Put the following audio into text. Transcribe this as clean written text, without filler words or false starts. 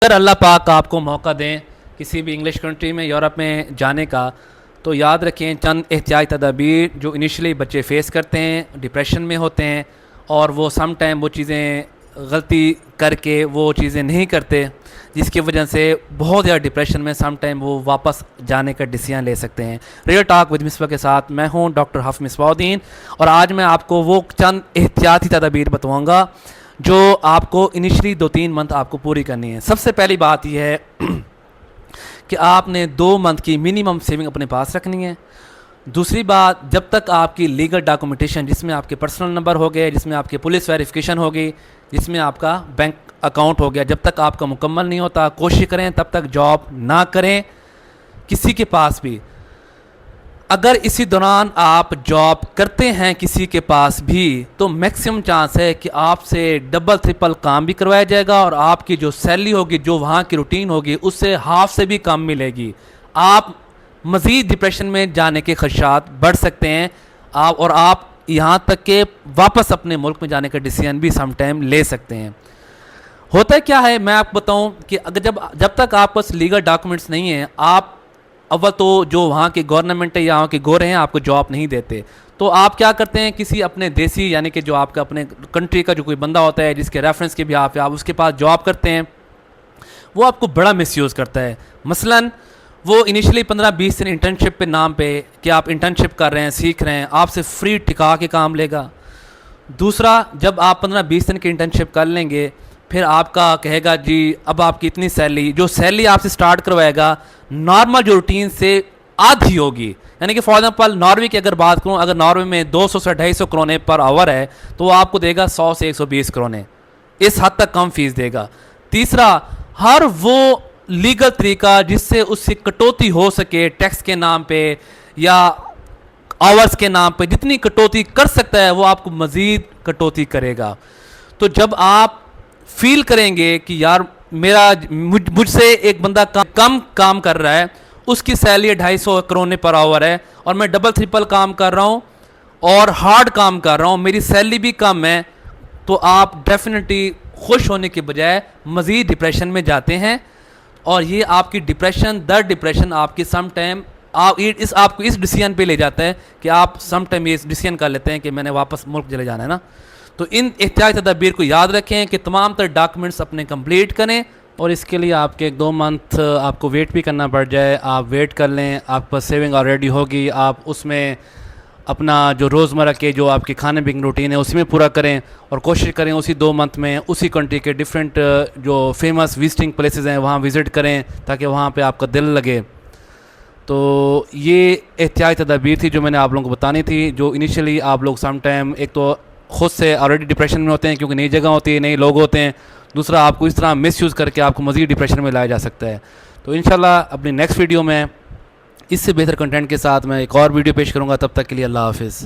اگر اللہ پاک آپ کو موقع دیں کسی بھی انگلش کنٹری میں، یورپ میں جانے کا، تو یاد رکھیں چند احتیاطی تدابیر جو انیشلی بچے فیس کرتے ہیں، ڈپریشن میں ہوتے ہیں، اور وہ سم ٹائم وہ چیزیں غلطی کر کے وہ چیزیں نہیں کرتے، جس کی وجہ سے بہت زیادہ ڈپریشن میں سم ٹائم وہ واپس جانے کا ڈیسیژن لے سکتے ہیں۔ ریئل ٹاک ود مصباح کے ساتھ میں ہوں ڈاکٹر حفظ مصباح الدین، اور آج میں آپ کو وہ چند احتیاطی تدابیر بتاؤں گا جو آپ کو انیشلی 2-3 منتھ آپ کو پوری کرنی ہے۔ سب سے پہلی بات یہ ہے کہ آپ نے 2 منتھ کی منیمم سیونگ اپنے پاس رکھنی ہے۔ دوسری بات، جب تک آپ کی لیگل ڈاکومنٹیشن، جس میں آپ کے پرسنل نمبر ہو گئے، جس میں آپ کے پولیس ویریفیکیشن ہوگی، جس میں آپ کا بینک اکاؤنٹ ہو گیا، جب تک آپ کا مکمل نہیں ہوتا کوشش کریں تب تک جاب نہ کریں کسی کے پاس بھی۔ اگر اسی دوران آپ جاب کرتے ہیں کسی کے پاس بھی تو میکسیمم چانس ہے کہ آپ سے ڈبل ٹرپل کام بھی کروایا جائے گا، اور آپ کی جو سیلری ہوگی، جو وہاں کی روٹین ہوگی، اس سے ہاف سے بھی کم ملے گی۔ آپ مزید ڈپریشن میں جانے کے خدشات بڑھ سکتے ہیں، آپ یہاں تک کہ واپس اپنے ملک میں جانے کا ڈیسیژن بھی سم ٹائم لے سکتے ہیں۔ ہوتا کیا ہے میں آپ کو بتاؤں کہ اگر جب تک آپ پاس لیگل ڈاکومنٹس نہیں ہیں، آپ اول تو جو وہاں کی گورنمنٹ ہے یا وہاں کے گورے ہیں آپ کو جاب نہیں دیتے، تو آپ کیا کرتے ہیں کسی اپنے دیسی، یعنی کہ جو آپ کا اپنے کنٹری کا جو کوئی بندہ ہوتا ہے جس کے ریفرنس کے بہاف پہ آپ اس کے پاس جاب کرتے ہیں، وہ آپ کو بڑا مس یوز کرتا ہے۔ مثلاً وہ انیشلی 15-20 دن انٹرنشپ پہ نام پہ کہ آپ انٹرنشپ کر رہے ہیں، سیکھ رہے ہیں، آپ سے فری ٹکا کے کام لے گا۔ دوسرا، جب آپ 15-20 دن کی انٹرنشپ کر لیں گے، پھر آپ کا کہے گا جی اب آپ کی اتنی سیلری، جو سیلری آپ سے سٹارٹ کروائے گا نارمل جو روٹین سے آدھی ہوگی۔ یعنی کہ فار ایگزامپل ناروے کی اگر بات کروں، اگر ناروے میں 200 سے 250 کرونے پر آور ہے تو وہ آپ کو دے گا 100 سے 120 کرونے، اس حد تک کم فیس دے گا۔ تیسرا، ہر وہ لیگل طریقہ جس سے اس سے کٹوتی ہو سکے، ٹیکس کے نام پہ یا آورز کے نام پہ جتنی کٹوتی کر سکتا ہے وہ آپ کو مزید کٹوتی کرے گا۔ تو جب آپ فیل کریں گے کہ یار مجھ سے ایک بندہ کم کام کر رہا ہے، اس کی سیلری 250 کرونے پر آور ہے، اور میں ڈبل ٹرپل کام کر رہا ہوں اور ہارڈ کام کر رہا ہوں، میری سیلری بھی کم ہے، تو آپ ڈیفینیٹلی خوش ہونے کے بجائے مزید ڈپریشن میں جاتے ہیں، اور یہ آپ کی ڈپریشن در ڈپریشن آپ کی سم ٹائم آپ کو اس ڈیسیژن پہ لے جاتا ہے کہ آپ سم ٹائم یہ ڈیسیژن کر لیتے ہیں کہ میں نے واپس ملک چلے جانا ہے نا۔ تو ان احتیاطی تدابیر کو یاد رکھیں کہ تمام تر ڈاکومنٹس اپنے کمپلیٹ کریں، اور اس کے لیے آپ کے 2 منتھ آپ کو ویٹ بھی کرنا پڑ جائے، آپ ویٹ کر لیں، آپ پر سیونگ آلریڈی ہوگی، آپ اس میں اپنا جو روزمرہ کے جو آپ کے کھانے پینے کی روٹین ہے اسی میں پورا کریں، اور کوشش کریں اسی 2 منتھ میں اسی کنٹری کے ڈفرینٹ جو فیمس وزٹنگ پلیسز ہیں وہاں وزٹ کریں تاکہ وہاں پہ آپ کا دل لگے۔ تو یہ احتیاطی تدابیر تھی جو میں نے آپ لوگوں کو بتانی تھی، جو انیشلی آپ لوگ سم ٹائم ایک تو خود سے آلریڈی ڈپریشن میں ہوتے ہیں کیونکہ نئی جگہ ہوتی ہے، نئے لوگ ہوتے ہیں، دوسرا آپ کو اس طرح مس یوز کر کے آپ کو مزید ڈپریشن میں لایا جا سکتا ہے۔ تو انشاءاللہ اپنی نیکسٹ ویڈیو میں اس سے بہتر کنٹینٹ کے ساتھ میں ایک اور ویڈیو پیش کروں گا، تب تک کے لیے اللہ حافظ۔